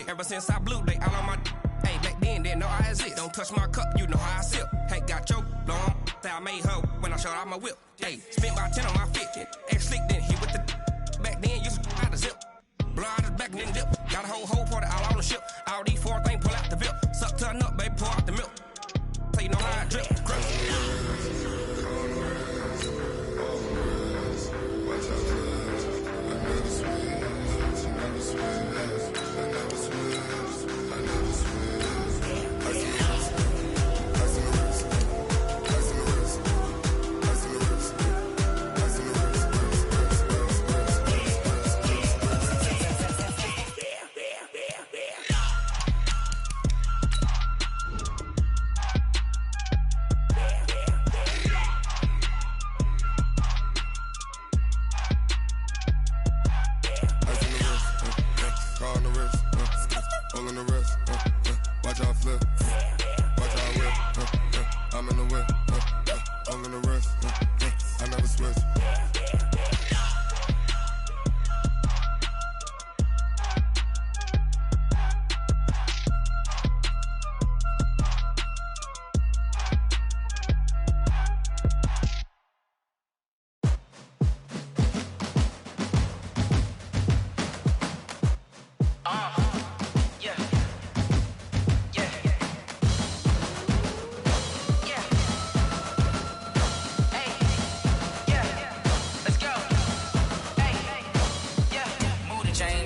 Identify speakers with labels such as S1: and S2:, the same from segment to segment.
S1: Ever since I blew, they all on my hey, back then, didn't know I exist. Don't touch my cup, you know how I sip. Hey, got your long, that I made her when I showed out my whip. Hey, spent about 10 on my fit. Ex-slick, then hit with the back then, used to out the zip. Blow out his back and then dip. Got a whole party all on the ship. All these 4 things, pull out the VIP. Suck to a nut, baby, pour out the milk. So you know how I drip.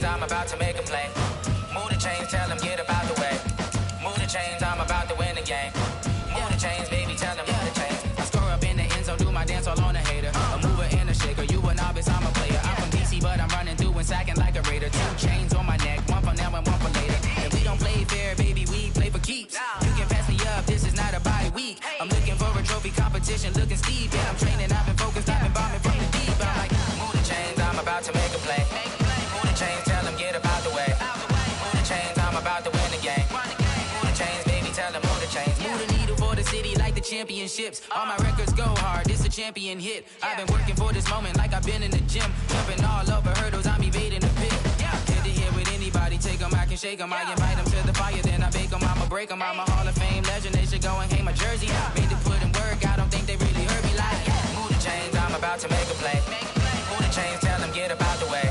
S2: I'm about to make a play. Move the chains, tell them get up out the way. Move the chains, I'm about to win the game. Move the chains, baby, tell them move the chains. I score up in the end zone, do my dance all on a hater. A mover and a shaker, you a novice, I'm a player. I'm from DC, but I'm running through and sacking like a raider. 2 chains on my neck, one for now and one for later. And we don't play fair, baby, we play for keeps. You can pass me up, this is not a bye week. I'm looking for a trophy competition, looking steep. Yeah, I'm training, I've been focused, I've been bombing from the deep. I'm like, move the chains, I'm about to make a play. Move the chains, tell them get up out the way. Move the chains, I'm about to win the game. Move the chains, baby, tell them move the chains. Move the needle for the city like the championships. All my records go hard, this a champion hit. I've been working for this moment like I've been in the gym. Jumping all over hurdles, I'm evading the pit. Head to head with anybody, take them, I can shake them. I invite them to the fire, then I bake them, I'ma break them. I'm a Hall of Fame legend, they should go and hang my jersey. Made to put in work, I don't think they really heard me like. Move the chains, I'm about to make a play. Move the chains, tell them get up out the way.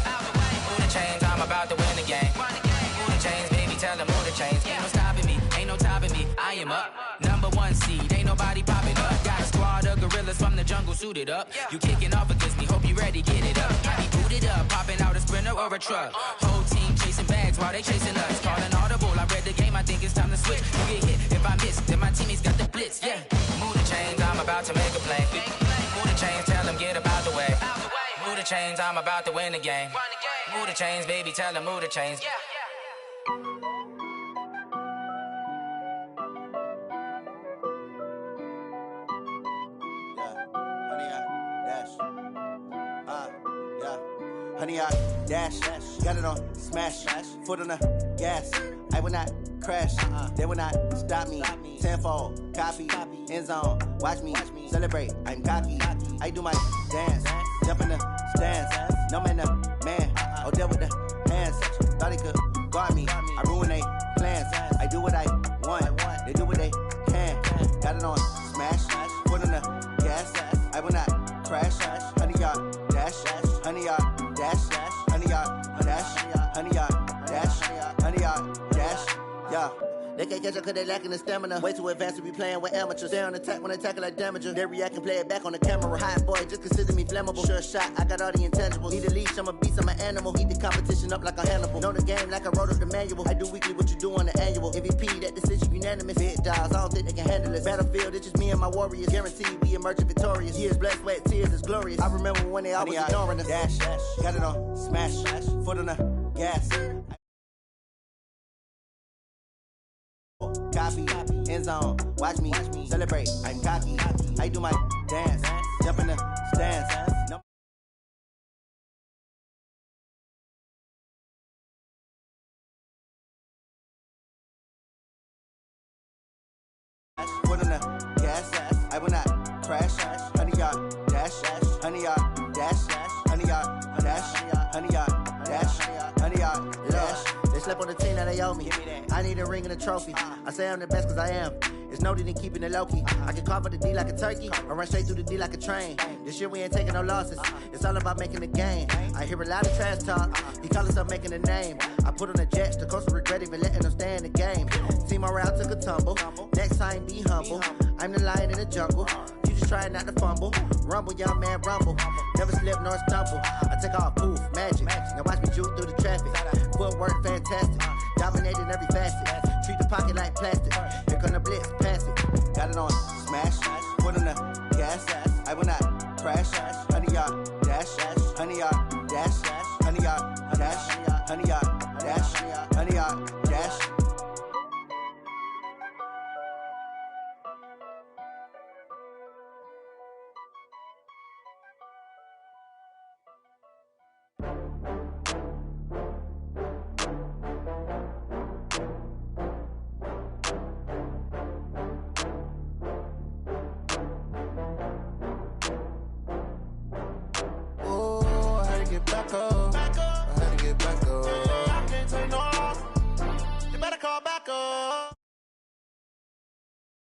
S2: Move the chains, I'm about to win the game. Move the chains, baby, tell them move the chains. Ain't no stopping me, ain't no topping me, I am up. #1 seed, ain't nobody popping up. Got a squad of gorillas from the jungle suited up. You kicking off against me, hope you ready, get it up. I be booted up, popping out a Sprinter or a truck. Whole team chasing bags while they chasing us. Calling audible, I read the game, I think it's time to switch. You get hit if I miss, then my teammates got the blitz, yeah. Move the chains, I'm about to make a play. Move the chains, tell them get up out the way. Move the chains, I'm about to win the game. Move the chains, baby, tell them move the chains.
S3: Honey, I dash, got it on smash, foot on the gas. I will not crash, they will not stop me. Tenfold, copy, end zone, watch me celebrate. I'm cocky, I do my dance, jump in the stands. No man, the man, oh, deal with the hands. Thought he could guard me, I ruin they plans. I do what I want, they do what they can. Got it on smash, foot on the gas. I will not crash, honey, y'all dash, honey, y'all dash, honey, y'all dash, honey, y'all dash, honey, y'all dash, yeah. They can't catch up cause they lacking the stamina. Way too advanced to be playing with amateurs. Stay on attack when attack like damager. They react and play it back on the camera. Hot boy, just consider me flammable. Sure shot, I got all the intangibles. Need a leash, I'm a beast, I'm an animal. Heat the competition up like a Hannibal. Know the game like I wrote up the manual. I do weekly what you do on the annual. MVP, that decision unanimous. Big dogs, I don't think they can handle it. Battlefield, it's just me and my warriors. Guaranteed we emerging victorious. Years, blood, sweat, tears, it's glorious. I remember when they always ignoring us. Dash, got it on smash, foot on the gas. Copy, end zone, watch me celebrate. I'm cocky, I do my dance, jump in the stands. Foot on the gas, I will not crash. Honey, y'all dash, honey, y'all dash, honey, y'all dash, honey, y'all dash, honey, y'all dash. They slept on the team that they owe me. I need a ring and a trophy. I say I'm the best cause I am. It's noted in keeping it low-key. I can carve up the D like a turkey or run straight through the D like a train. This year we ain't taking no losses. It's all about making the game. I hear a lot of trash talk. He call himself making a name. I put on the Jets. The coach will regret even letting them stay in the game. Team morale took a tumble. Next time be humble. I'm the lion in the jungle. You just trying not to fumble. Rumble, young man, rumble. Never slip nor stumble. I take off, poof, magic. Now watch me juke through the traffic. Footwork fantastic. Dominating every facet. Treat the pocket like plastic. Here come the blitz, pass it. Got it on smash. Foot on the gas. I will not crash. 100-yard dash. 100-yard dash. 100-yard dash. 100-yard dash. 100-yard dash.
S4: Back up. I had to get back up. I can't take no loss. You better call back up.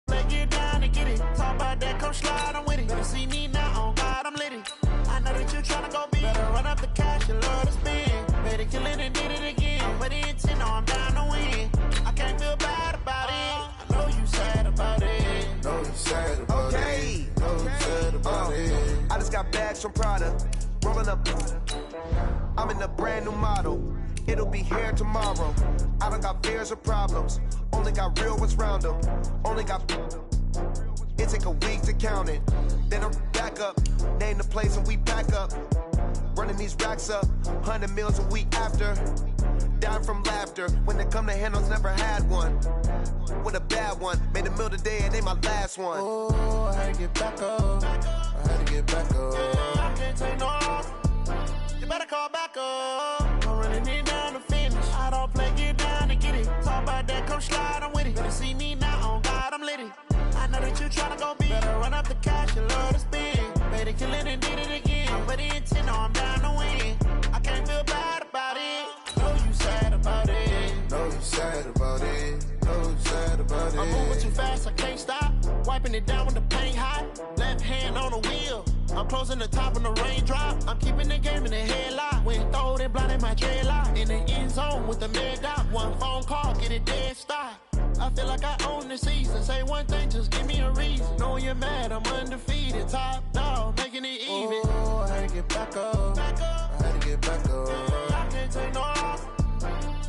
S4: Let get down and get it. Talk about that, come slide, I'm with it. Better see me now, on God, I'm lit it. I know that you tryna go big. Better run up the cash, you love to spend. Better kill it and did it again. I'm ready in 10, I'm down to win. I can't feel bad about it. I know you sad about it.
S5: Know you sad about it. Know you sad about it. I just got bags from Prada. Rolling up, I'm in a brand new model. It'll be here tomorrow. I don't got fears or problems. Only got real ones round them. Only got. It take a week to count it. Then I'm back up. Name the place and we pack up. Running these racks up. 100 meals a week after. Down from laughter. When they come to handles, never had one. With a bad one. Made a meal today and ain't my last one.
S4: Oh, I had to get back up. I had to get back up. I can't take no loss. You better call back up. I'm running it down to finish. I don't play, get down and get it. Talk about that, come slide, I'm with it. Better see me now, on God, I'm lit it. I know that you tryna go big. Better run up the cash, you love to spend. Better kill it and did it again. I'm ready in 10, I'm down to win. I can't feel bad about it. Know you sad about it.
S5: Know you sad about it. Know you sad about it.
S4: I'm moving too fast, I can't stop. Wiping it down when the paint hot. Left hand on the wheel. I'm closing the top when the raindrop. I'm keeping the game in the headlock. When throw it blind in my dreadlock. In the end zone with the mad dot. One phone call, get it dead stop. I feel like I own the season. Say one thing, just give me a reason. Knowing you're mad, I'm undefeated. Top dog, making it even.
S5: Oh, I had to get back up. I had to get back up.
S4: I can't take no loss.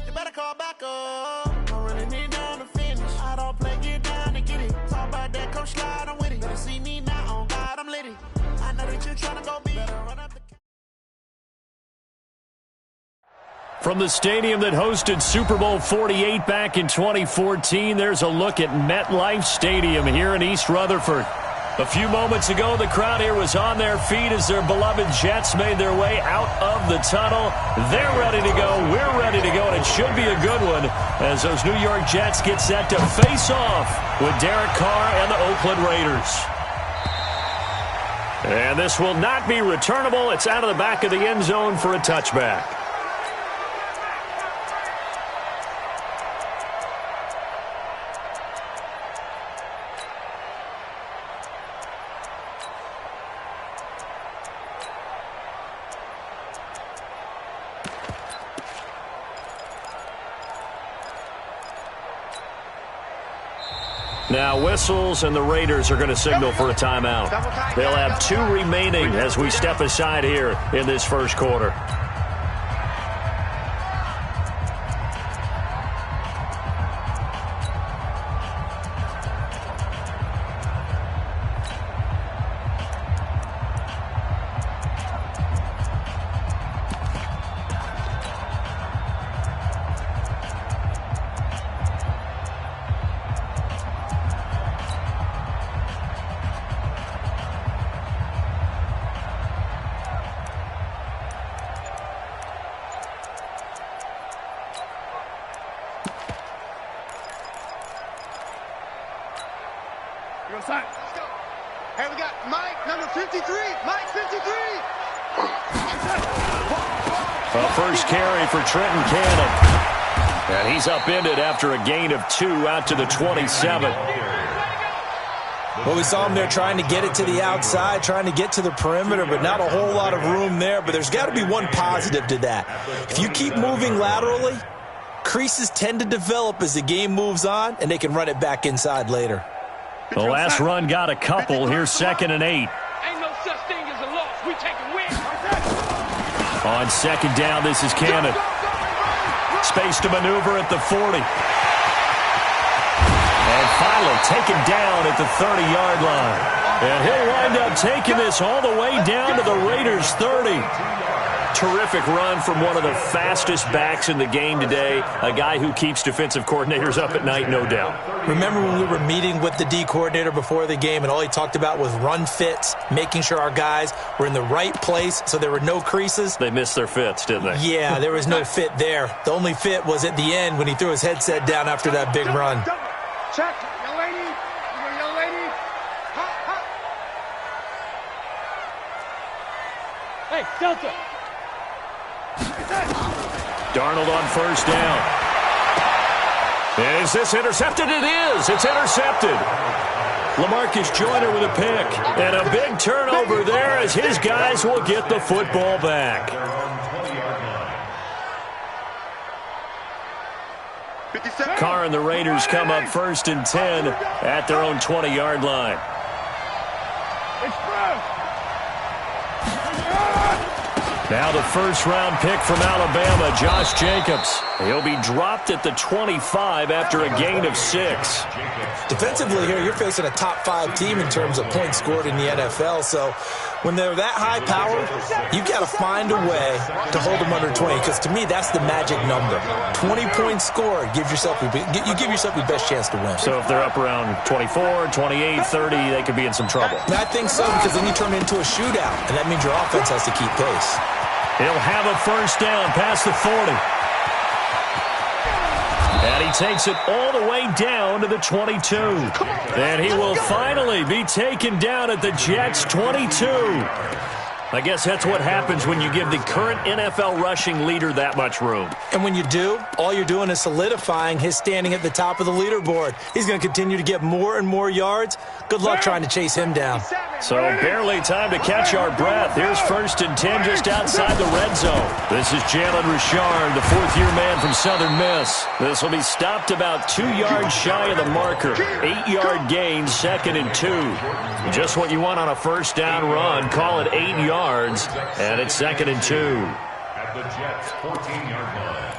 S4: You better call back up. I'm running it down to finish. I don't play, get down and get it. Talk about that, come slide, I'm with it. Better see me now, on God, I'm lit it. I know that you tryna go big. Better run up the.
S6: From the stadium that hosted Super Bowl 48 back in 2014, there's a look at MetLife Stadium here in East Rutherford. A few moments ago, the crowd here was on their feet as their beloved Jets made their way out of the tunnel. They're ready to go. We're ready to go, and it should be a good one as those New York Jets get set to face off with Derek Carr and the Oakland Raiders. And this will not be returnable. It's out of the back of the end zone for a touchback. Now whistles, and the Raiders are going to signal for a timeout. They'll have 2 remaining as we step aside here in this first quarter.
S7: Hey, we got Mike, number 53. Mike, 53.
S6: A first carry for Trenton Cannon. And he's upended after a gain of 2 out to the 27.
S8: Well, we saw him there trying to get it to the outside, trying to get to the perimeter, but not a whole lot of room there. But there's got to be one positive to that. If you keep moving laterally, creases tend to develop as the game moves on, and they can run it back inside later.
S6: The last run got a couple. Here's 2nd and 8.
S7: Ain't no such thing as a loss. We take a win.
S6: On 2nd down, this is Cannon. Space to maneuver at the 40. And finally taken down at the 30-yard line. And he'll wind up taking this all the way down to the Raiders' 30. Terrific run from one of the fastest backs in the game today, a guy who keeps defensive coordinators up at night, no doubt.
S8: Remember when we were meeting with the D coordinator before the game and all he talked about was run fits, making sure our guys were in the right place so there were no creases?
S6: They missed their fits, didn't they?
S8: Yeah, there was no fit there. The only fit was at the end when he threw his headset down after that big run.
S7: Check. Young lady. Young lady. Hot, hot. Hey, Delta.
S6: Darnold on 1st down. Is this intercepted? It is. It's intercepted. LaMarcus Joyner with a pick. And a big turnover there as his guys will get the football back. Carr and the Raiders come up 1st and 10 at their own 20-yard line. Now the 1st-round pick from Alabama, Josh Jacobs. He'll be dropped at the 25 after a gain of 6.
S8: Defensively here, you're facing a top-5 team in terms of points scored in the NFL, so when they're that high-powered, you've got to find a way to hold them under 20, because to me, that's the magic number. 20 points scored, you give yourself your best chance to win.
S6: So if they're up around 24, 28, 30, they could be in some trouble.
S8: And I think so, because then you turn it into a shootout, and that means your offense has to keep pace.
S6: He'll have a 1st down past the 40. And he takes it all the way down to the 22. And he will finally be taken down at the Jets' 22. I guess that's what happens when you give the current NFL rushing leader that much room.
S8: And when you do, all you're doing is solidifying his standing at the top of the leaderboard. He's going to continue to get more and more yards. Good luck trying to chase him down.
S6: So barely time to catch our breath. Here's 1st and 10 just outside the red zone. This is Jalen Richard, the 4th-year man from Southern Miss. This will be stopped about 2 yards shy of the marker. 8-yard gain, 2nd and 2. Just what you want on a 1st down run. Call it 8 yards, and it's 2nd and 2.
S9: At the Jets' 14-yard line.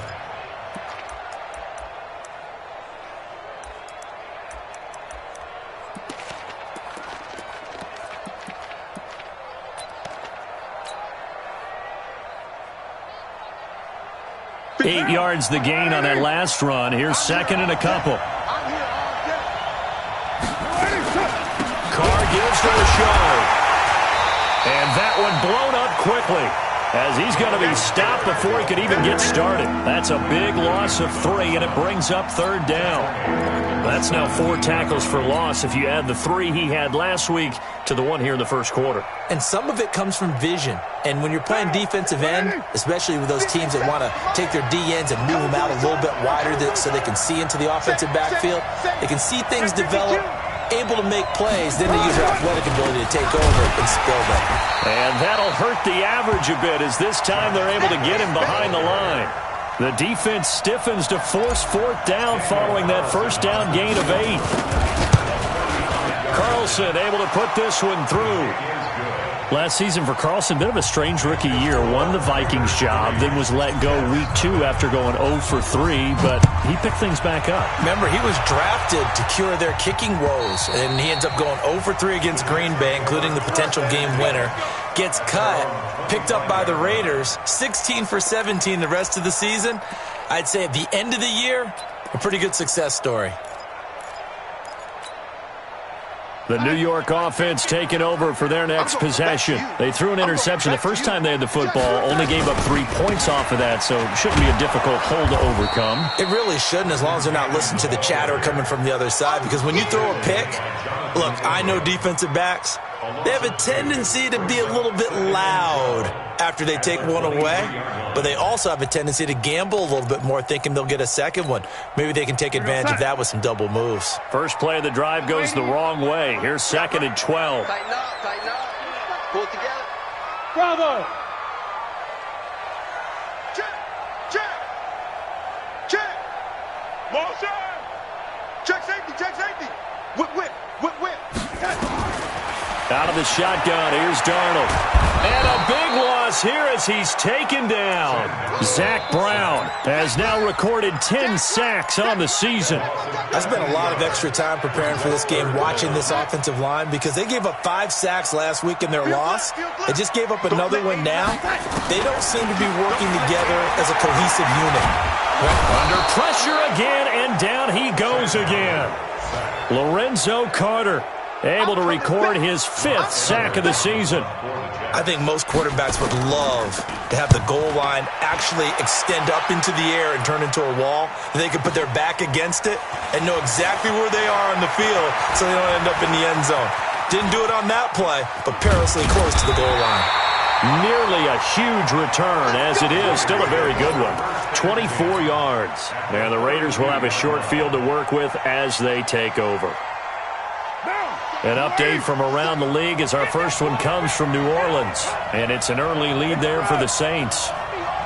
S6: Eight yards the gain on that last run. Here's 2nd and a couple. Carr gives to Richard. And that one blown up quickly as he's going to be stopped before he could even get started. That's a big loss of 3, and it brings up 3rd down. That's now 4 tackles for loss if you add the 3 he had last week to the 1 here in the 1st quarter.
S8: And some of it comes from vision. And when you're playing defensive end, especially with those teams that want to take their D-ends and move them out a little bit wider so they can see into the offensive backfield, they can see things develop, able to make plays, then they use their athletic ability to take over and spill them.
S6: And that'll hurt the average a bit as this time they're able to get him behind the line. The defense stiffens to force 4th down following that 1st down gain of 8. Carlson able to put this one through. Last season for Carlson, bit of a strange rookie year. Won the Vikings job, then was let go week 2 after going 0 for 3, but he picked things back up.
S8: Remember, he was drafted to cure their kicking woes, and he ends up going 0 for 3 against Green Bay, including the potential game winner. Gets cut, picked up by the Raiders, 16 for 17 the rest of the season. I'd say at the end of the year, a pretty good success story.
S6: The New York offense taking over for their next possession. They threw an interception the first time they had the football, only gave up 3 points off of that, so it shouldn't be a difficult hole to overcome.
S8: It really shouldn't, as long as they're not listening to the chatter coming from the other side, because when you throw a pick, look, I know defensive backs, They have a tendency to be a little bit loud after they take one away, but they also have a tendency to gamble a little bit more, thinking they'll get a second one. Maybe they can take advantage of that with some double moves.
S6: First play of the drive goes the wrong way. Here's 2nd and 12.
S10: Tighten up, tighten up. Pull it together.
S7: Bravo!
S10: Check, check, check. Motion. Check safety. Whip, whip, whip, whip.
S6: Out of the shotgun, here's Darnold. And a big loss here as he's taken down. Zach Brown has now recorded 10 sacks on the season.
S8: I spent a lot of extra time preparing for this game, watching this offensive line, because they gave up 5 sacks last week in their loss. They just gave up another one now. They don't seem to be working together as a cohesive unit.
S6: Under pressure again, and down he goes again. Lorenzo Carter able to record his 5th sack of the season.
S8: I think most quarterbacks would love to have the goal line actually extend up into the air and turn into a wall. They can put their back against it and know exactly where they are on the field so they don't end up in the end zone. Didn't do it on that play, but perilously close to the goal line.
S6: Nearly a huge return, as it is still a very good one. 24 yards. And the Raiders will have a short field to work with as they take over. An update from around the league as our first one comes from New Orleans. And it's an early lead there for the Saints.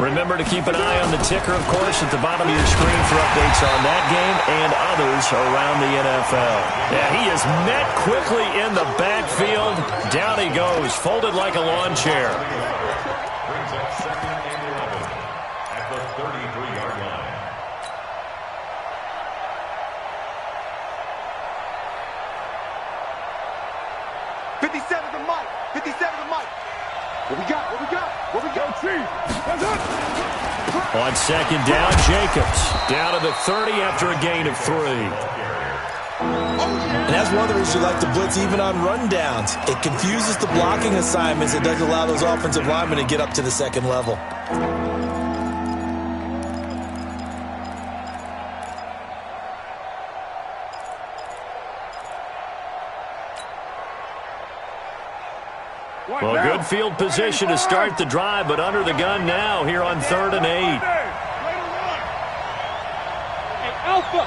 S6: Remember to keep an eye on the ticker, of course, at the bottom of your screen for updates on that game and others around the NFL. Yeah, he is met quickly in the backfield. Down he goes, folded like a lawn chair.
S9: Brings up 2nd and 11 at the 33-yard line.
S7: What we got?
S6: On 2nd down, Jacobs down to the 30 after a gain of 3.
S8: And that's one of the reasons you like to blitz even on rundowns. It confuses the blocking assignments. It doesn't allow those offensive linemen to get up to the 2nd level.
S6: Well, good field position to start the drive, but under the gun now here on 3rd and 8.
S7: Hey, Alpha!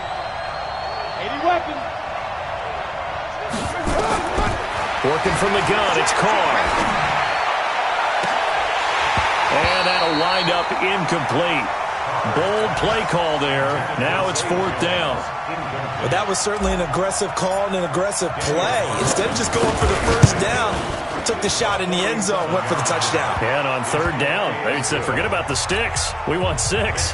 S7: 80 weapons!
S6: Working from the gun, it's Carr. And that'll wind up incomplete. Bold play call there. Now it's 4th down.
S8: But that was certainly an aggressive call and an aggressive play. Instead of just going for the first down, took the shot in the end zone, went for the touchdown.
S6: And on 3rd down, they said, forget about the sticks. We want 6.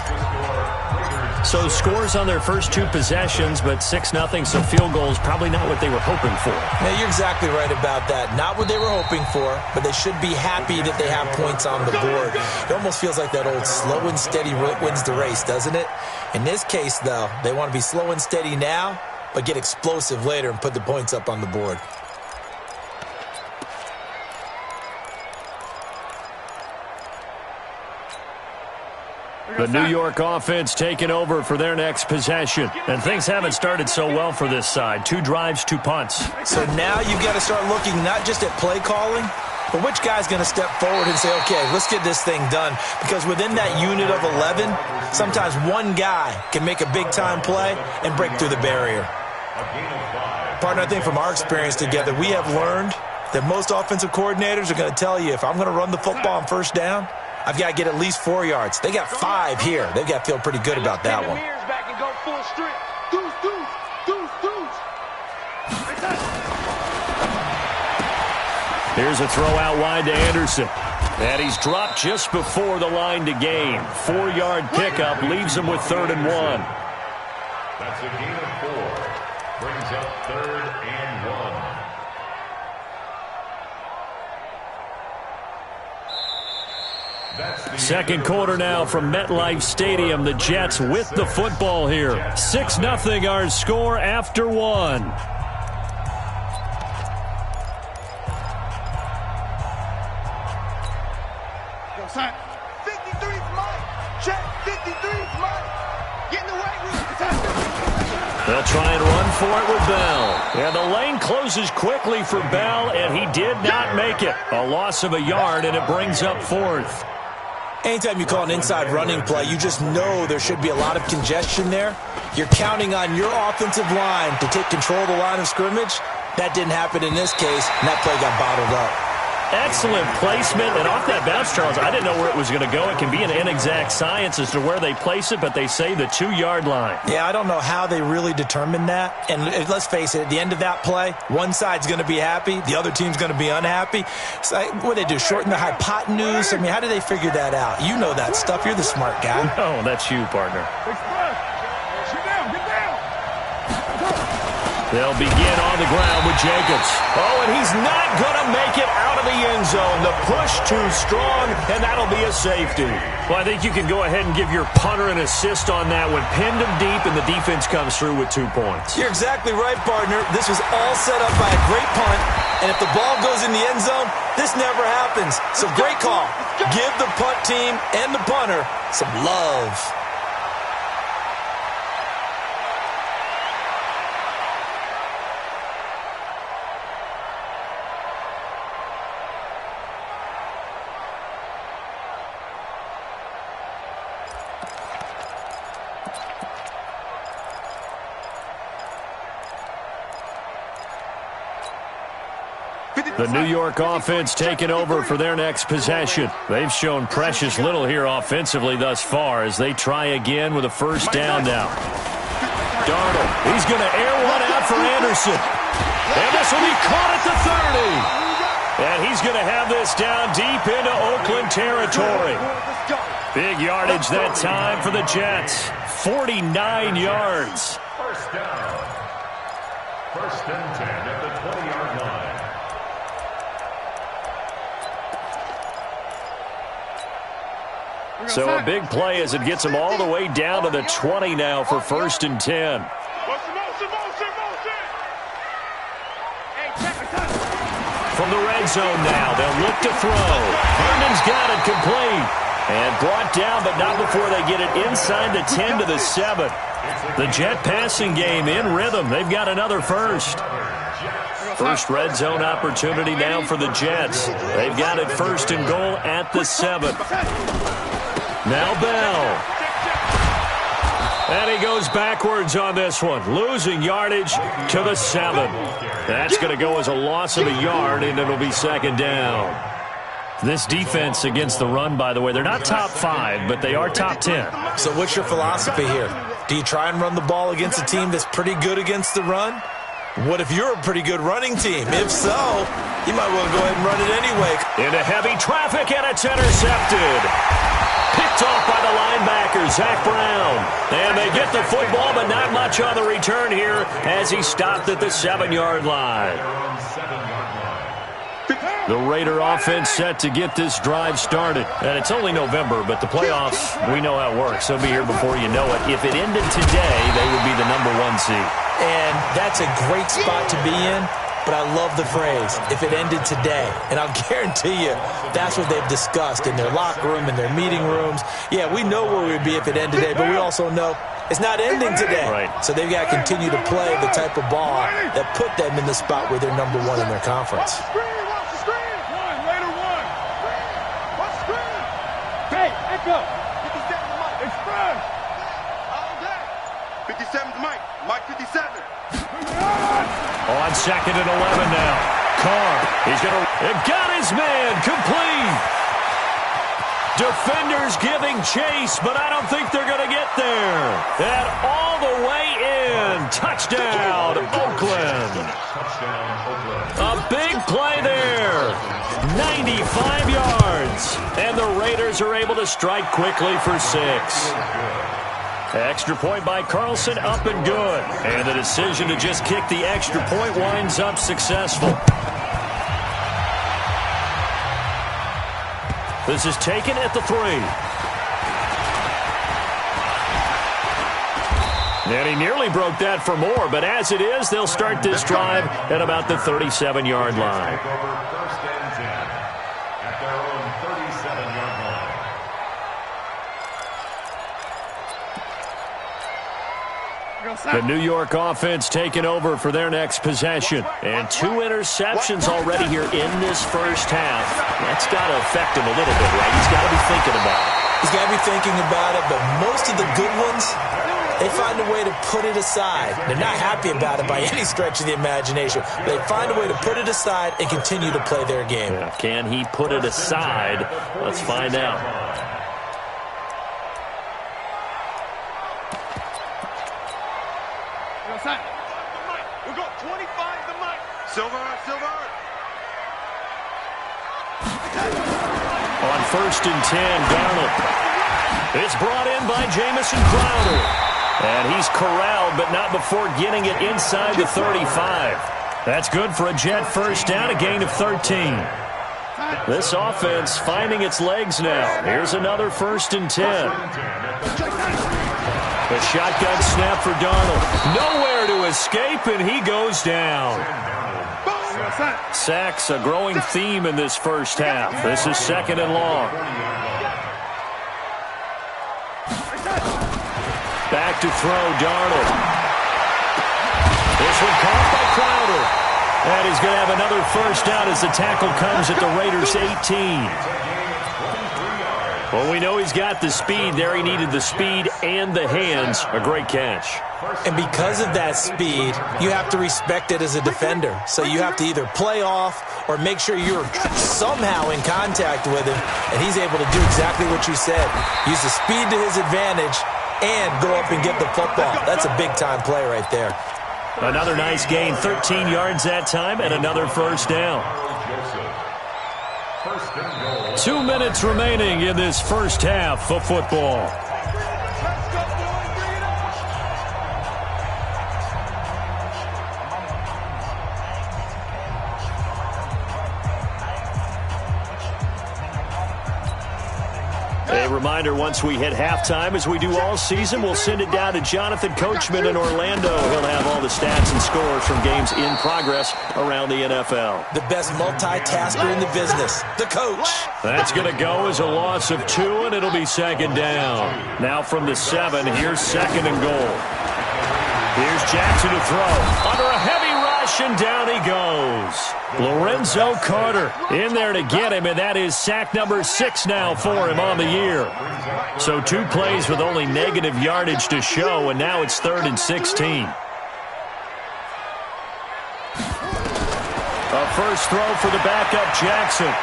S6: So scores on their first 2 possessions, but 6-0, so field goals probably not what they were hoping for.
S8: Yeah, you're exactly right about that. Not what they were hoping for, but they should be happy that they have points on the board. It almost feels like that old slow and steady wins the race, doesn't it? In this case, though, they want to be slow and steady now, but get explosive later and put the points up on the board.
S6: The New York offense taking over for their next possession. And things haven't started so well for this side. 2 drives, 2 punts.
S8: So now you've got to start looking not just at play calling, but which guy's going to step forward and say, okay, let's get this thing done. Because within that unit of 11, sometimes one guy can make a big-time play and break through the barrier. Partner, I think from our experience together, we have learned that most offensive coordinators are going to tell you, if I'm going to run the football on 1st down, I've got to get at least 4 yards. They got 5 here. They've got to feel pretty good about that one.
S6: Here's a throw out wide to Anderson. And he's dropped just before the line to gain. 4-yard pickup leaves him with 3rd and 1.
S9: That's a gain of 4. Brings up 3rd and 1.
S6: Second quarter now from MetLife Stadium. The Jets with the football here. 6-0 our score after 1. They'll try and run for it with Bell. And the lane closes quickly for Bell, and he did not make it. A loss of a yard, and it brings up 4th.
S8: Anytime you call an inside running play, you just know there should be a lot of congestion there. You're counting on your offensive line to take control of the line of scrimmage. That didn't happen in this case, and that play got bottled up.
S6: Excellent placement, and off that bounce, Charles, I didn't know where it was going to go. It can be an inexact science as to where they place it, but they say the 2-yard line.
S8: Yeah, I don't know how they really determined that. And let's face it, at the end of that play, one side's going to be happy, the other team's going to be unhappy. So what do they do, shorten the hypotenuse? I mean, how do they figure that out? You know that stuff. You're the smart guy.
S6: No, that's you, partner. They'll begin on the ground with Jacobs. Oh, and he's not going to make it out of the end zone. The push too strong, and that'll be a safety. Well, I think you can go ahead and give your punter an assist on that one. Pinned him deep, and the defense comes through with 2 points.
S8: You're exactly right, partner. This was all set up by a great punt, and if the ball goes in the end zone, this never happens. So great call. Give the punt team and the punter some love.
S6: The New York offense taking over for their next possession. They've shown precious little here offensively thus far as they try again with a first down now. Darnold, he's going to air one out for Anderson. And this will be caught at the 30. And he's going to have this down deep into Oakland territory. Big yardage that time for the Jets. 49 yards.
S9: First down. First and 10 at the 20-yard line.
S6: So a big play as it gets them all the way down to the 20 now for first and 10. From the red zone now, they'll look to throw. Herndon's got it complete. And brought down, but not before they get it inside the 10 to the 7. The Jet passing game in rhythm. They've got another first. First red zone opportunity now for the Jets. They've got it first and goal at the 7. Now Bell. And he goes backwards on this one, losing yardage to the 7. That's going to go as a loss of a yard, and it'll be second down. This defense against the run, by the way, they're not top 5, but they are top 10.
S8: So what's your philosophy here? Do you try and run the ball against a team that's pretty good against the run? What if you're a pretty good running team? If so, you might want to go ahead and run it anyway.
S6: Into heavy traffic, and it's intercepted. Picked off by the linebacker, Zach Brown. And they get the football, but not much on the return here as he stopped at the 7-yard line. The Raider offense set to get this drive started. And it's only November, but the playoffs, we know how it works. They'll be here before you know it. If it ended today, they would be the number 1 seed.
S8: And that's a great spot to be in. But I love the phrase, if it ended today. And I'll guarantee you, that's what they've discussed in their locker room, in their meeting rooms. Yeah, we know where we'd be if it ended today, but we also know it's not ending today.
S6: Right.
S8: So they've got to continue to play the type of ball that put them in the spot where they're number 1 in their conference.
S7: Hey, echo! 57 to Mike. Express! All day. 57 to Mike. Mike 57.
S6: On second and 11 now. Carr, he's going to... got his man complete. Defenders giving chase, but I don't think they're going to get there. And all the way in. Touchdown, Oakland. A big play there. 95 yards. And the Raiders are able to strike quickly for 6. Extra point by Carlson, up and good. And the decision to just kick the extra point winds up successful. This is taken at the 3. And he nearly broke that for more, but as it is, they'll start this drive at about the 37-yard line.
S9: First and 10 at their own 37-yard line.
S6: The New York offense taking over for their next possession. And 2 interceptions already here in this first half. That's got to affect him a little bit, right? He's got to be thinking about it.
S8: He's got to be thinking about it, but most of the good ones, they find a way to put it aside. They're not happy about it by any stretch of the imagination. They find a way to put it aside and continue to play their game.
S6: Yeah, can he put it aside? Let's find out.
S10: We got 25 the mic. Silver.
S6: On 1st and 10, Darnold. It's brought in by Jamison Crowder. And he's corralled, but not before getting it inside the 35. That's good for a Jet first down, a gain of 13. This offense finding its legs now. Here's another 1st and 10. The shotgun snap for Darnold. Nowhere to escape, and he goes down. Sacks, a growing theme in this first half. This is 2nd and long. Back to throw, Darnold. This one caught by Crowder. And he's going to have another first down as the tackle comes at the Raiders' 18. Well, we know he's got the speed there. He needed the speed and the hands. A great catch.
S8: And because of that speed, you have to respect it as a defender. So you have to either play off or make sure you're somehow in contact with him. And he's able to do exactly what you said. Use the speed to his advantage and go up and get the football. That's a big-time play right there.
S6: Another nice gain, 13 yards that time, and another first down. 2 minutes remaining in this first half of football. A reminder, once we hit halftime, as we do all season, we'll send it down to Jonathan Coachman in Orlando. He'll have all the stats and scores from games in progress around the NFL.
S8: The best multitasker in the business, the coach.
S6: That's going to go as a loss of 2, and it'll be 2nd down. Now from the 7, here's 2nd and goal. Here's Jackson to throw. Under a heavy rush, and down he goes. Lorenzo Carter in there to get him, and that is sack number 6 now for him on the year. So 2 plays with only negative yardage to show, and now it's 3rd and 16. A first throw for the backup Jackson.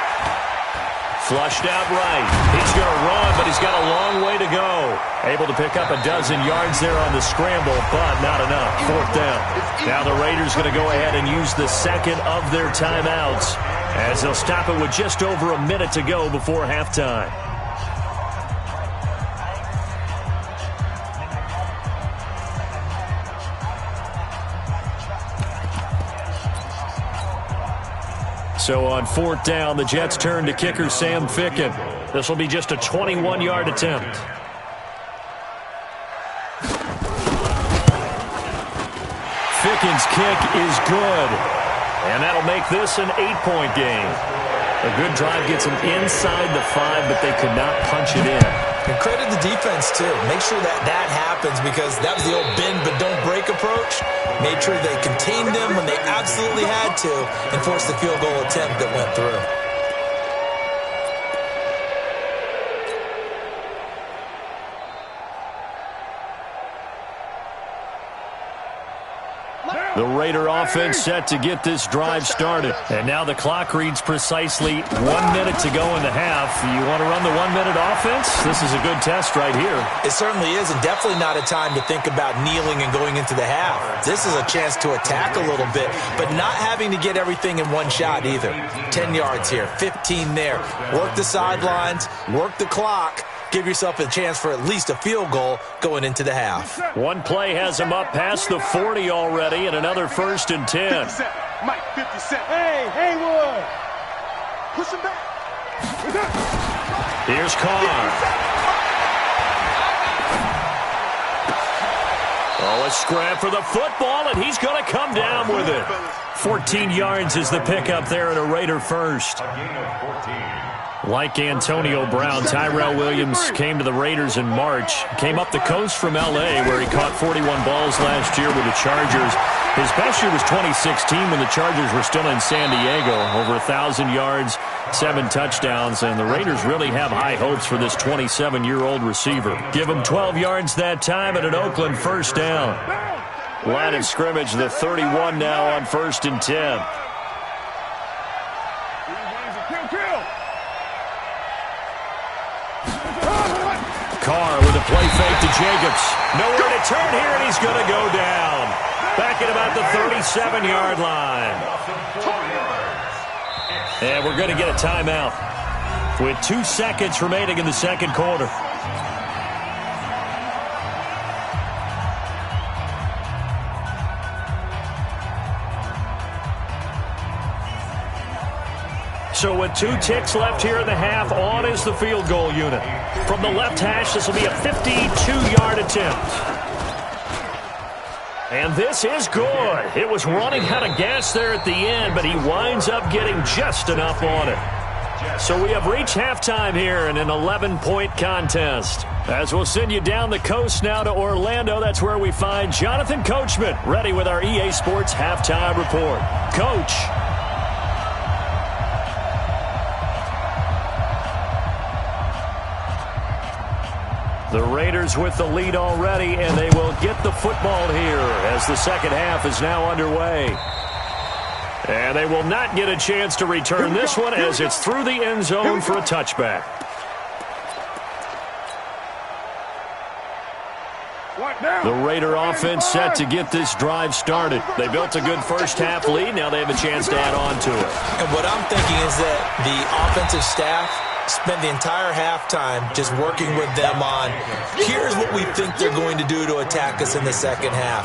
S6: Flushed out right. He's going to run, but he's got a long way to go. Able to pick up a dozen yards there on the scramble, but not enough. 4th down. Now the Raiders going to go ahead and use the second of their timeouts as they'll stop it with just over a minute to go before halftime. So on 4th down, the Jets turn to kicker Sam Ficken. This will be just a 21-yard attempt. Ficken's kick is good. And that'll make this an 8-point game. A good drive gets them inside the 5, but they could not punch it in.
S8: And credit the defense, too. Make sure that happens, because that was the old bend but don't break approach. Made sure they contained them when they absolutely had to and forced the field goal attempt that went through.
S6: The Raider offense set to get this drive started. And now the clock reads precisely 1 minute to go in the half. You want to run the 1 minute offense? This is a good test right here.
S8: It certainly is, and definitely not a time to think about kneeling and going into the half. This is a chance to attack a little bit, but not having to get everything in one shot either. 10 yards here, 15 there. Work the sidelines, work the clock. Give yourself a chance for at least a field goal going into the half.
S6: One play has him up past the 40 already, and another 1st and 10.
S10: 50 Cent. Mike, 50 Cent. Hey, Haywood. Push him back.
S6: Here's Carr. Oh, a scrap for the football, and he's going to come down with it. 14 yards is the pickup there, and a Raider first.
S9: A gain of 14.
S6: Like Antonio Brown, Tyrell Williams came to the Raiders in March, came up the coast from L.A. where he caught 41 balls last year with the Chargers. His best year was 2016 when the Chargers were still in San Diego. Over 1,000 yards, 7 touchdowns, and the Raiders really have high hopes for this 27-year-old receiver. Give him 12 yards that time and an Oakland first down. Line of scrimmage, the 31 now on 1st and 10. Carr with a play fake to Jacobs. Nowhere to turn here, and he's going to go down. Back at about the 37-yard line. And we're going to get a timeout with 2 seconds remaining in the second quarter. So with 2 ticks left here in the half, on is the field goal unit. From the left hash, this will be a 52-yard attempt. And this is good. It was running out of gas there at the end, but he winds up getting just enough on it. So we have reached halftime here in an 11-point contest. As we'll send you down the coast now to Orlando, that's where we find Jonathan Coachman, ready with our EA Sports Halftime Report. Coach. The Raiders with the lead already, and they will get the football here as the second half is now underway. And they will not get a chance to return this one as it's through the end zone for a touchback. The Raider offense set to get this drive started. They built a good first half lead. Now they have a chance to add on to it.
S8: And what I'm thinking is that the offensive staff spent the entire halftime just working with them on, here's what we think they're going to do to attack us in the second half.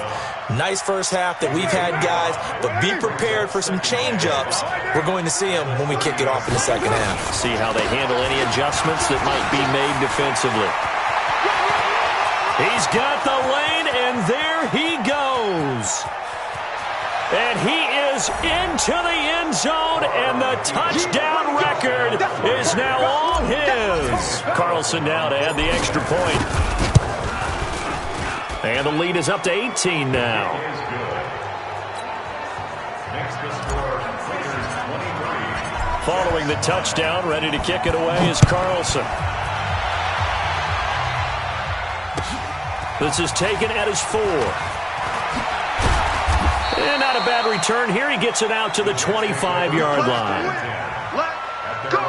S8: Nice first half that we've had, guys, but be prepared for some change-ups. We're going to see them when we kick it off in the second half.
S6: See how they handle any adjustments that might be made defensively. He's got the lane, and there he goes. And he is into the end zone, and the touchdown record is now all his. Carlson now to add the extra point. And the lead is up to 18 now. Following the touchdown, ready to kick it away is Carlson. This is taken at his 4. And not a bad return here. He gets it out to the 25-yard line.
S7: Let's go.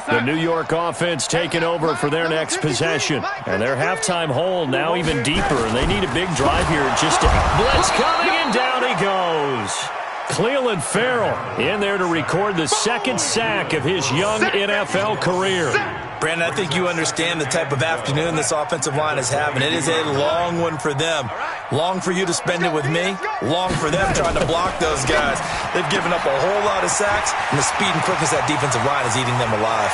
S6: The New York offense taking over for their next possession. And their halftime hole now even deeper. And they need a big drive here just to... Blitz coming, and down he goes. Cleveland Farrell in there to record the second sack of his young NFL career.
S8: Brandon, I think you understand the type of afternoon this offensive line is having. It is a long one for them. Long for you to spend it with me. Long for them trying to block those guys. They've given up a whole lot of sacks, and the speed and quickness of that defensive line is eating them alive.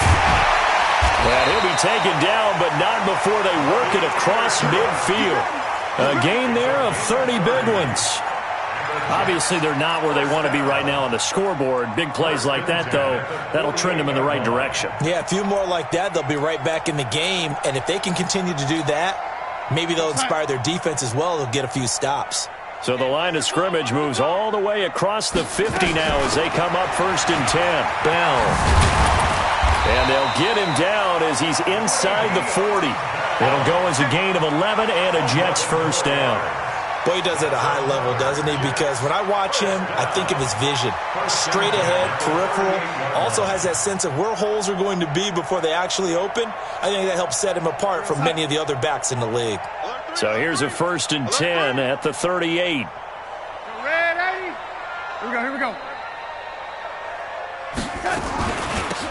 S6: And he'll be taken down, but not before they work it across midfield. A gain there of 30 big ones. Obviously, they're not where they want to be right now on the scoreboard. Big plays like that, though, that'll trend them in the right direction.
S8: Yeah, a few more like that, they'll be right back in the game. And if they can continue to do that, maybe they'll inspire their defense as well. They'll get a few stops.
S6: So the line of scrimmage moves all the way across the 50 now as they come up 1st and 10. Bell. And they'll get him down as he's inside the 40. It'll go as a gain of 11 and a Jets first down.
S8: Boy, he does it at a high level, doesn't he? Because when I watch him, I think of his vision. Straight ahead, peripheral. Also has that sense of where holes are going to be before they actually open. I think that helps set him apart from many of the other backs in the league.
S6: So here's a 1st and 10 at the 38.
S10: Ready? Here we go.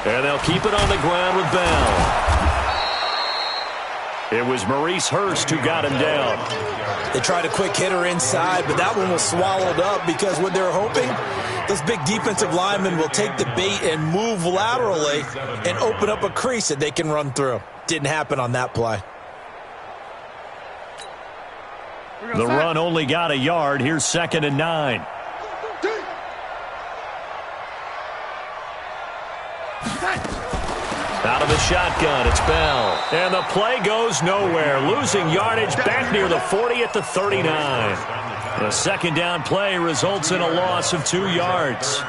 S6: And they'll keep it on the ground with Bell. It was Maurice Hurst who got him down.
S8: They tried a quick hitter inside, but that one was swallowed up because what they're hoping, those big defensive linemen will take the bait and move laterally and open up a crease that they can run through. Didn't happen on that play.
S6: The run only got a yard. Here's 2nd and 9. Out of the shotgun, it's Bell. And the play goes nowhere. Losing yardage back near the 40 at the 39. The 2nd down play results in a loss of 2 yards.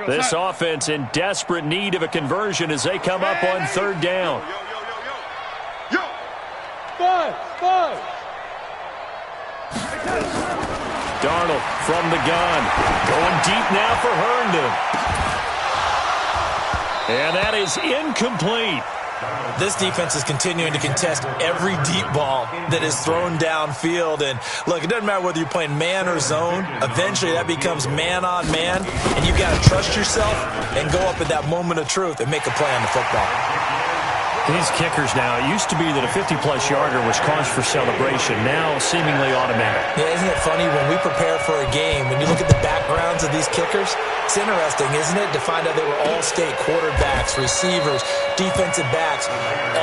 S6: This offense in desperate need of a conversion as they come up on 3rd down. Darnold from the gun. Going deep now for Herndon. And that is incomplete.
S8: This defense is continuing to contest every deep ball that is thrown downfield. And, look, it doesn't matter whether you're playing man or zone. Eventually, that becomes man on man. And you've got to trust yourself and go up at that moment of truth and make a play on the football.
S6: These kickers now, it used to be that a 50-plus yarder was cause for celebration. Now, seemingly automatic.
S8: Yeah, isn't it funny when we prepare for a game, when you look at the backgrounds of these kickers, it's interesting, isn't it, to find out they were all-state quarterbacks, receivers, defensive backs,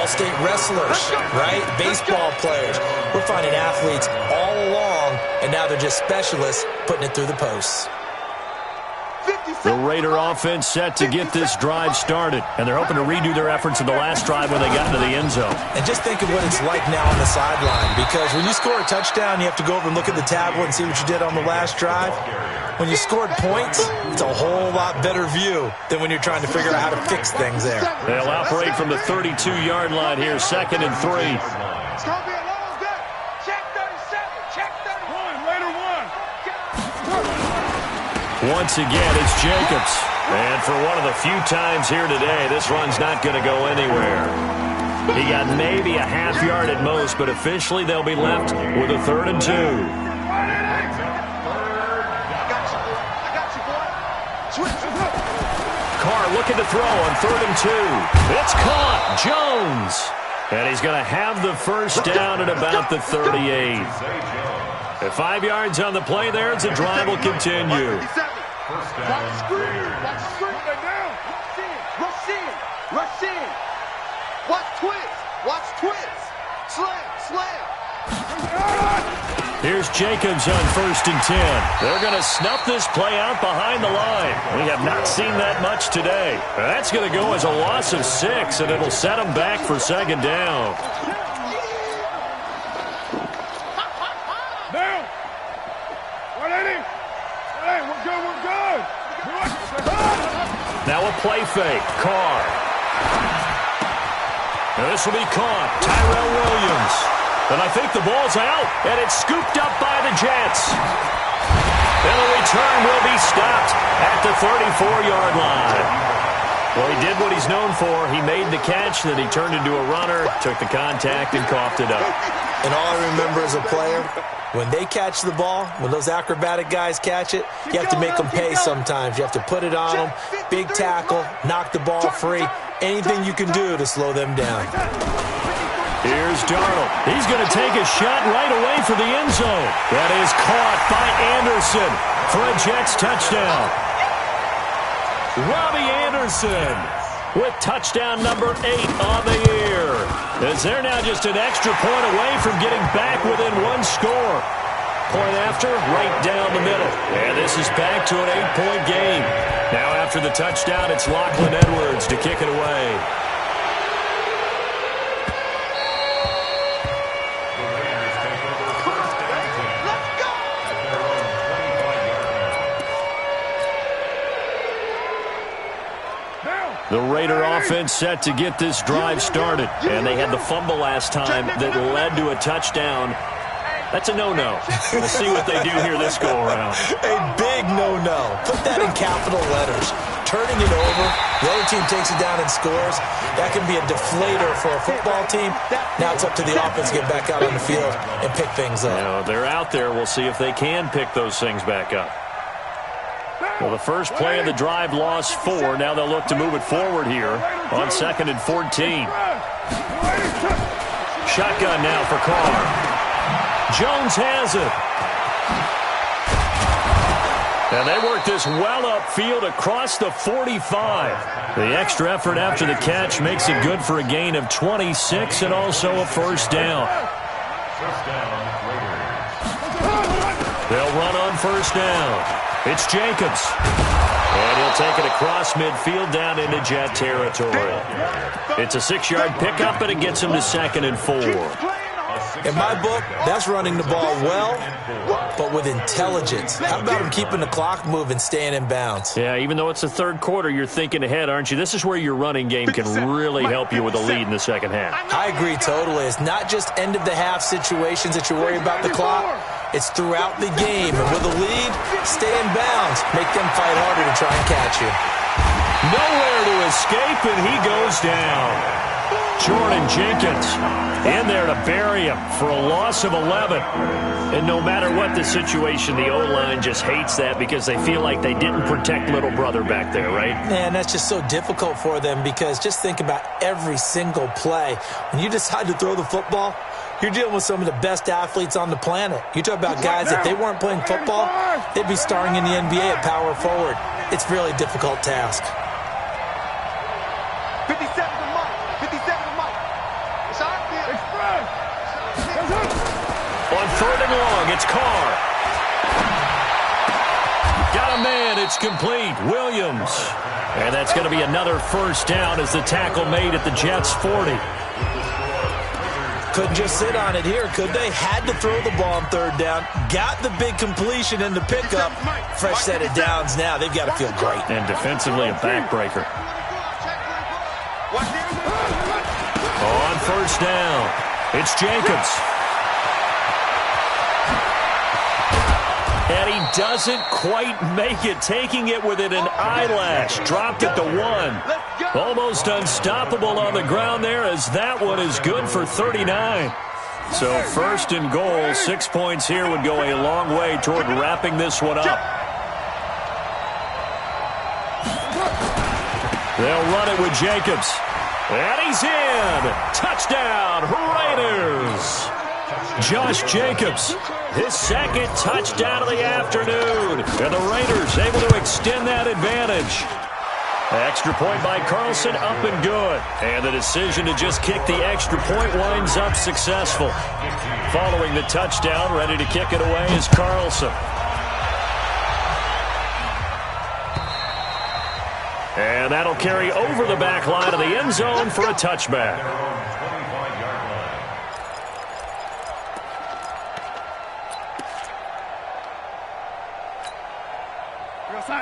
S8: all-state wrestlers, right? Baseball players. We're finding athletes all along, and now they're just specialists putting it through the posts.
S6: The Raider offense set to get this drive started, and they're hoping to redo their efforts in the last drive when they got into the end zone.
S8: And just think of what it's like now on the sideline, because when you score a touchdown, you have to go over and look at the tablet and see what you did on the last drive. When you scored points, it's a whole lot better view than when you're trying to figure out how to fix things there.
S6: They'll operate from the 32-yard line here, 2nd and 3.
S10: It's going to be a long day. Check 37. Check 31. Raider 1.
S6: Once again, it's Jacobs. And for one of the few times here today, this run's not going to go anywhere. He got maybe a half yard at most, but officially they'll be left with a 3rd and 2. Carr looking to throw on 3rd and 2. It's caught. Jones. And he's going to have the first down at about the 38. At 5 yards on the play there, as the drive will continue.
S10: Watch the screen. Watch the screen. Rush in. Rush in. Watch twist. Watch twist. Slam. Slam.
S6: Here's Jacobs on 1st and 10. They're going to snuff this play out behind the line. We have not seen that much today. That's going to go as a loss of 6, and it'll set them back for 2nd down.
S10: Down. 180. Hey, we're good. We're good.
S6: Now a play fake. Carr. Now this will be caught. Tyrell Williams. And I think the ball's out, and it's scooped up by the Jets. And the return will be stopped at the 34-yard line. Well, he did what he's known for. He made the catch, then he turned into a runner, took the contact, and coughed it up.
S8: And all I remember as a player, when they catch the ball, when those acrobatic guys catch it, you have to make them pay sometimes. You have to put it on them, big tackle, knock the ball free, anything you can do to slow them down.
S6: Here's Darnold. He's going to take a shot right away for the end zone. That is caught by Anderson for a Jets touchdown. Robbie Anderson with touchdown number 8 on the year. As they're now just an extra point away from getting back within 1 score. Point after, right down the middle. And this is back to an 8-point game. Now after the touchdown, it's Lachlan Edwards to kick it away. The Raider offense set to get this drive started. And they had the fumble last time that led to a touchdown. That's a no-no. We'll see what they do here this go-around.
S8: A big no-no. Put that in capital letters. Turning it over, the other team takes it down and scores. That can be a deflator for a football team. Now it's up to the offense to get back out on the field and pick things up.
S6: You know, they're out there. We'll see if they can pick those things back up. Well, the first play of the drive lost 4. Now they'll look to move it forward here on 2nd and 14. Shotgun now for Carr. Jones has it. And they work this well upfield across the 45. The extra effort after the catch makes it good for a gain of 26 and also a first down.
S9: First down, Raiders.
S6: They'll run on first down. It's Jacobs. And he'll take it across midfield down into Jet territory. It's a 6-yard pickup, and it gets him to 2nd and 4.
S8: In my book, that's running the ball well, but with intelligence. How about him keeping the clock moving, staying in bounds?
S6: Yeah, even though it's the third quarter, you're thinking ahead, aren't you? This is where your running game can really help you with a lead in the second half.
S8: I agree totally. It's not just end-of-the-half situations that you worry about the clock. It's throughout the game. And with a lead, stay in bounds. Make them fight harder to try and catch you.
S6: Nowhere to escape, and he goes down. Jordan Jenkins in there to bury him for a loss of 11. And no matter what the situation, the O-line just hates that because they feel like they didn't protect little brother back there, right?
S8: Man, that's just so difficult for them because just think about every single play. When you decide to throw the football, you're dealing with some of the best athletes on the planet. You talk about guys, if they weren't playing football, they'd be starring in the NBA at power forward. It's a really difficult task.
S10: 57 to Mike. 57 to Mike. It's out there.
S6: On 3rd and long, it's Carr. Got a man. It's complete. Williams. And that's going to be another first down as the tackle made at the Jets' 40.
S8: Couldn't just sit on it here, could they? Had to throw the ball on 3rd down. Got the big completion in the pickup. Fresh set of downs now. They've got to feel great.
S6: And defensively, a backbreaker. On first down, it's Jacobs. And he doesn't quite make it, taking it within an eyelash. Dropped it to 1. Almost unstoppable on the ground there as that one is good for 39. So 1st and goal, 6 points here would go a long way toward wrapping this one up. They'll run it with Jacobs. And he's in. Touchdown, Raiders. Josh Jacobs, his 2nd touchdown of the afternoon. And the Raiders able to extend that advantage. Extra point by Carlson, up and good. And the decision to just kick the extra point winds up successful. Following the touchdown, ready to kick it away is Carlson. And that'll carry over the back line of the end zone for a touchback.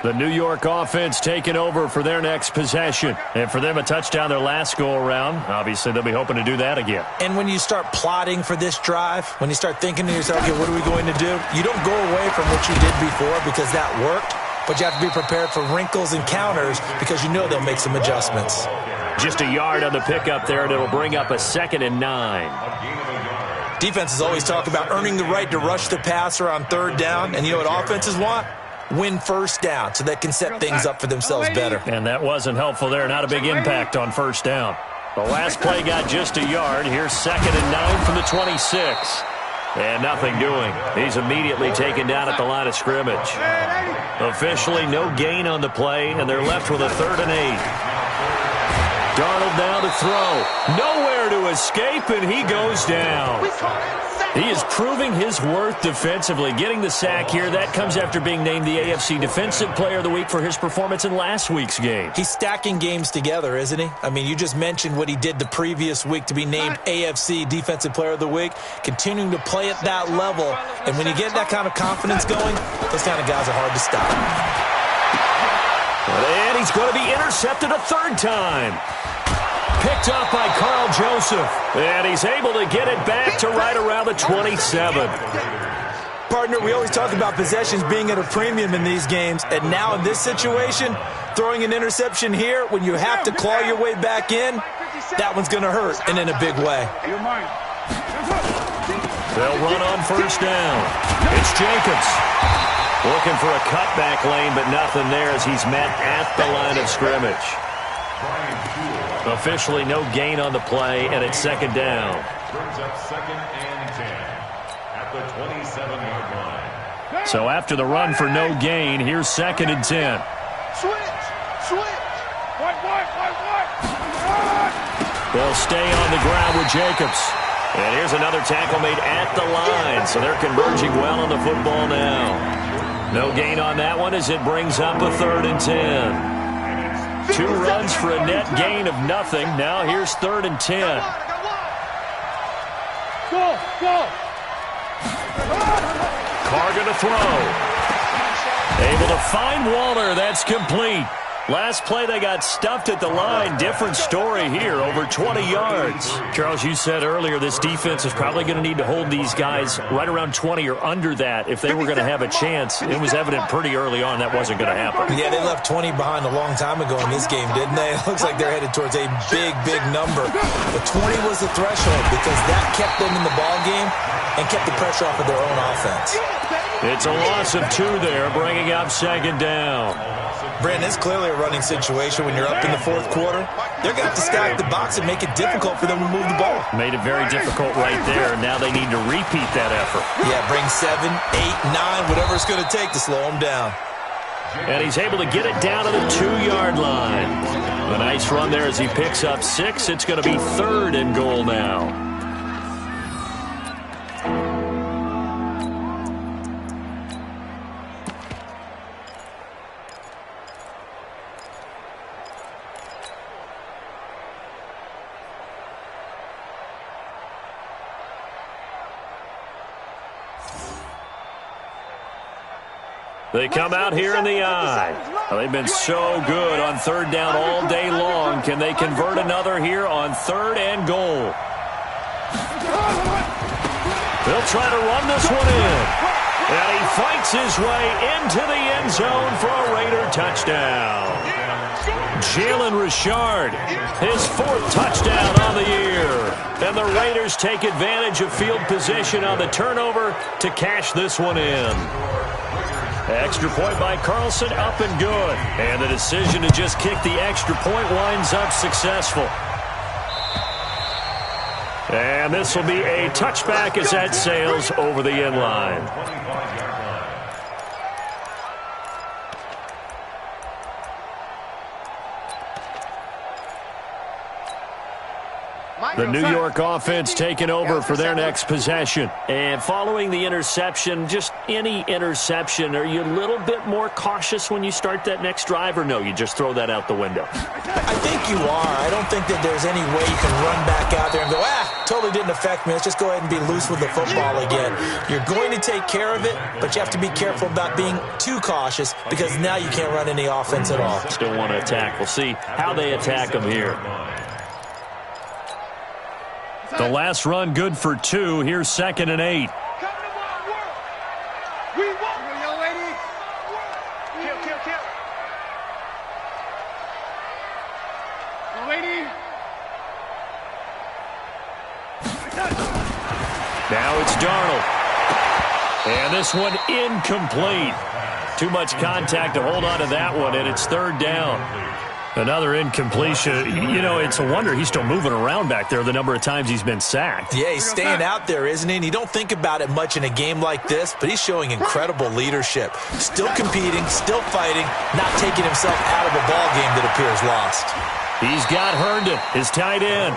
S6: The New York offense taking over for their next possession. And for them, a touchdown their last go-around. Obviously, they'll be hoping to do that again.
S8: And when you start plotting for this drive, when you start thinking to yourself, okay, what are we going to do? You don't go away from what you did before because that worked. But you have to be prepared for wrinkles and counters because you know they'll make some adjustments.
S6: Just a yard on the pickup there, and it'll bring up a 2nd and 9.
S8: Defenses always talk about earning the right to rush the passer on 3rd down. And you know what offenses want? Win first down so they can set things up for themselves better.
S6: And that wasn't helpful there. Not a big impact on first down. The last play got just a yard. Here's 2nd and 9 from the 26. And nothing doing. He's immediately taken down at the line of scrimmage. Officially no gain on the play, and they're left with a 3rd and 8. Darnold down to throw. Nowhere to escape, and he goes down. He is proving his worth defensively, getting the sack here. That comes after being named the AFC Defensive Player of the Week for his performance in last week's game.
S8: He's stacking games together, isn't he? I mean, you just mentioned what he did the previous week to be named AFC Defensive Player of the Week, continuing to play at that level. And when you get that kind of confidence going, those kind of guys are hard to stop.
S6: And he's going to be intercepted a 3rd time. Picked up by Carl Joseph. And he's able to get it back to right around the 27.
S8: Partner, we always talk about possessions being at a premium in these games. And now in this situation, throwing an interception here when you have to claw your way back in, that one's going to hurt, and in a big way.
S6: They'll run on first down. It's Jacobs. Looking for a cutback lane, but nothing there as he's met at the line of scrimmage. Officially no gain on the play, and it's 2nd down.
S9: Brings up 2nd and 10 at the 27-yard line.
S6: So after the run for no gain, here's 2nd and 10.
S10: Switch.
S6: They'll stay on the ground with Jacobs. And here's another tackle made at the line. So they're converging well on the football now. No gain on that one as it brings up a 3rd and 10. 2 runs for a net gain of nothing. Now here's 3rd and 10.
S10: Go.
S6: Carr going to throw. Able to find Waller. That's complete. Last play, they got stuffed at the line. Different story here, over 20 yards. Charles, you said earlier this defense is probably going to need to hold these guys right around 20 or under that if they were going to have a chance. It was evident pretty early on that wasn't going to happen.
S8: Yeah, they left 20 behind a long time ago in this game, didn't they? It looks like they're headed towards a big number. But 20 was the threshold because that kept them in the ball game and kept the pressure off of their own offense.
S6: It's a loss of 2 there, bringing up 2nd down.
S8: Brandon, it's clearly a running situation when you're up in the 4th quarter. They're going to have to stack the box and make it difficult for them to move the ball.
S6: Made it very difficult right there. Now they need to repeat that effort.
S8: Yeah, bring 7, 8, 9, whatever it's going to take to slow them down.
S6: And he's able to get it down to the 2-yard line. A nice run there as he picks up 6. It's going to be 3rd and goal now. They come out here in the eye. Well, they've been so good on 3rd down all day long. Can they convert another here on 3rd and goal? They'll try to run this one in. And he fights his way into the end zone for a Raider touchdown. Jalen Richard, his 4th touchdown on the year. And the Raiders take advantage of field position on the turnover to cash this one in. Extra point by Carlson, up and good. And the decision to just kick the extra point winds up successful. And this will be a touchback as that sails over the end line. The New York offense taking over for their next possession. And following the interception, just any interception, are you a little bit more cautious when you start that next drive, or no, you just throw that out the window?
S8: I think you are. I don't think that there's any way you can run back out there and go, totally didn't affect me. Let's just go ahead and be loose with the football again. You're going to take care of it, but you have to be careful about being too cautious because now you can't run any offense at all.
S6: Still want to attack. We'll see how they attack them here. The last run good for 2. Here's 2nd and 8. Now it's Darnold. And this one incomplete. Too much contact to hold on to that one, and it's 3rd down. Another incompletion. You know, it's a wonder he's still moving around back there the number of times he's been sacked.
S8: Yeah, he's staying out there, isn't he? And you don't think about it much in a game like this, but he's showing incredible leadership. Still competing, still fighting, not taking himself out of a ball game that appears lost.
S6: He's got Herndon, his tight end.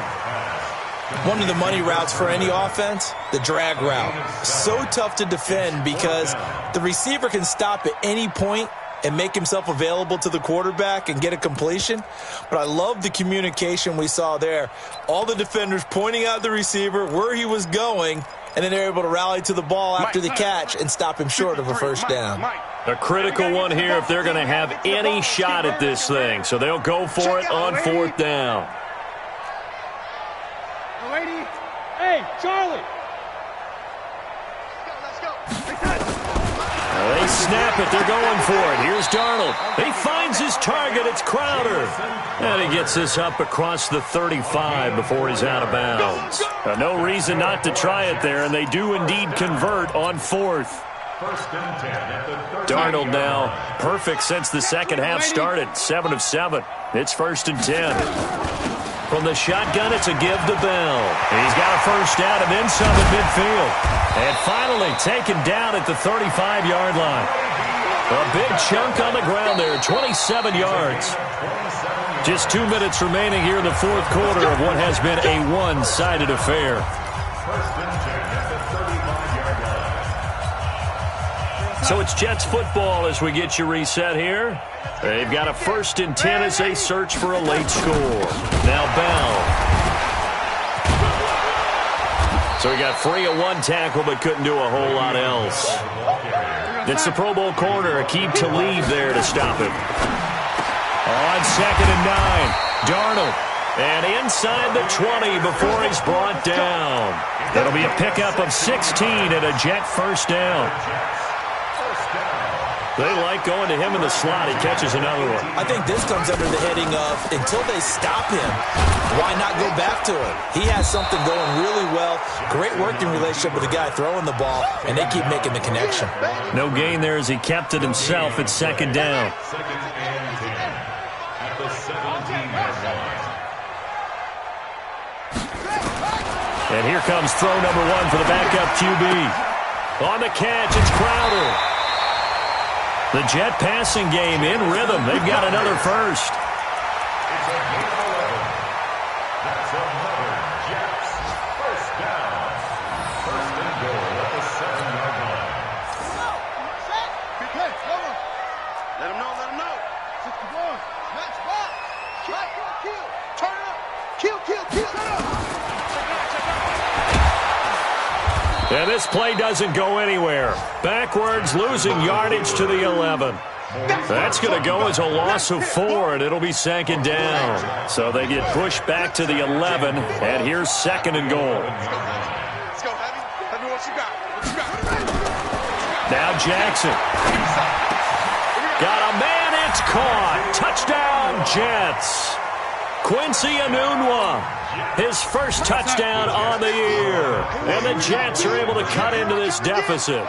S8: One of the money routes for any offense, the drag route. So tough to defend because the receiver can stop at any point and make himself available to the quarterback and get a completion. But I love the communication we saw there. All the defenders pointing out the receiver, where he was going, and then they're able to rally to the ball after the catch and stop him short of a 1st down.
S6: A critical one here if they're going to have any shot at this thing. So they'll go for it on 4th down.
S10: Hey, Charlie.
S6: They snap it. They're going for it. Here's Darnold. He finds his target. It's Crowder. And he gets this up across the 35 before he's out of bounds. No reason not to try it there, and they do indeed convert on 4th. Darnold now perfect since the second half started. 7 of 7. It's 1st and 10. From the shotgun, it's a give to Bell. He's got a first down and then some at midfield. And finally taken down at the 35-yard line. A big chunk on the ground there, 27 yards. Just 2 minutes remaining here in the fourth quarter of what has been a one-sided affair. So it's Jets football as we get you reset here. They've got a 1st and 10 as they search for a late score. Now Bell. So he got free of one tackle but couldn't do a whole lot else. It's the Pro Bowl corner, Aqib Talib there to stop him. On 2nd and 9, Darnold. And inside the 20 before he's brought down. It'll be a pickup of 16 and a Jet first down. They like going to him in the slot. He catches another one.
S8: I think this comes under the heading of until they stop him, why not go back to him? He has something going really well. Great working relationship with the guy throwing the ball, and they keep making the connection.
S6: No gain there as he kept it himself at 2nd down. And here comes throw number 1 for the backup QB. On the catch, it's Crowder. The Jet passing game in rhythm. They've got another first.
S9: It's a gain of 11. That's another Jets first down. 1st and goal at the 7-yard line.
S10: Big hit, hold on. Let him know, let him know. 61, match back. Kill. Turn it up. Kill. Turn it up.
S6: And this play doesn't go anywhere. Backwards, losing yardage to the 11. That's going to go as a loss of 4, and it'll be 2nd down. So they get pushed back to the 11, and here's 2nd and goal.
S10: Let's go, Heavy, what you got?
S6: Now Jackson. Got a man, it's caught. Touchdown, Jets. Quincy Enunwa, his first touchdown on the year. And the Jets are able to cut into this deficit.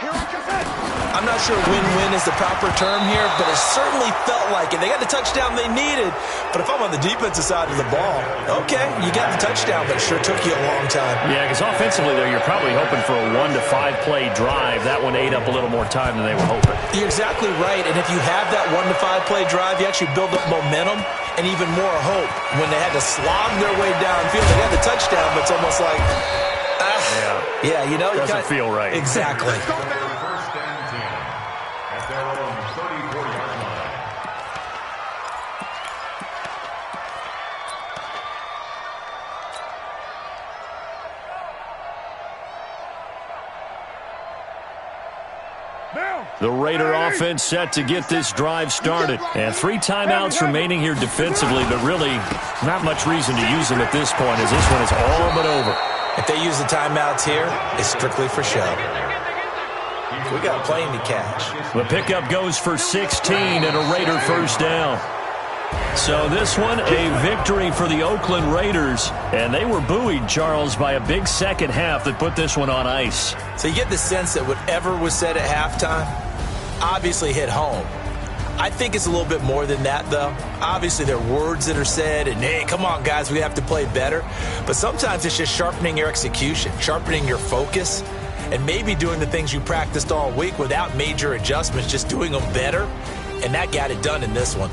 S8: I'm not sure win-win is the proper term here, but it certainly felt like it. They got the touchdown they needed, but if I'm on the defensive side of the ball, okay, you got the touchdown, but it sure took you a long time.
S6: Yeah, because offensively there, you're probably hoping for a 1 to 5 play drive. That one ate up a little more time than they were hoping.
S8: You're exactly right, and if you have that 1 to 5 play drive, you actually build up momentum and even more hope. When they had to slog their way downfield, they got the touchdown, but it's almost like, yeah, you know,
S6: doesn't feel right.
S8: Exactly.
S6: The Raider offense set to get this drive started. And 3 timeouts remaining here defensively, but really not much reason to use them at this point as this one is all but over.
S8: If they use the timeouts here, it's strictly for show. We got a plane to catch.
S6: The pickup goes for 16 and a Raider first down. So this one, a victory for the Oakland Raiders. And they were buoyed, Charles, by a big second half that put this one on ice.
S8: So you get the sense that whatever was said at halftime obviously hit home. I think it's a little bit more than that, though. Obviously, there are words that are said, and, hey, come on, guys, we have to play better. But sometimes it's just sharpening your execution, sharpening your focus, and maybe doing the things you practiced all week without major adjustments, just doing them better. And that got it done in this one.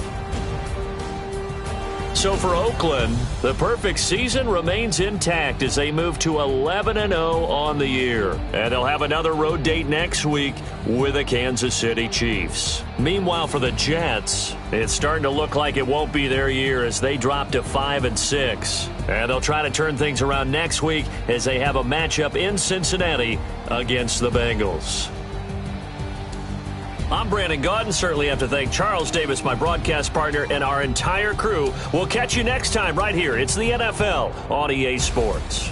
S6: So for Oakland, the perfect season remains intact as they move to 11-0 on the year. And they'll have another road date next week with the Kansas City Chiefs. Meanwhile, for the Jets, it's starting to look like it won't be their year as they drop to 5-6. And they'll try to turn things around next week as they have a matchup in Cincinnati against the Bengals. I'm Brandon Gaudin. Certainly have to thank Charles Davis, my broadcast partner, and our entire crew. We'll catch you next time right here. It's the NFL on EA Sports.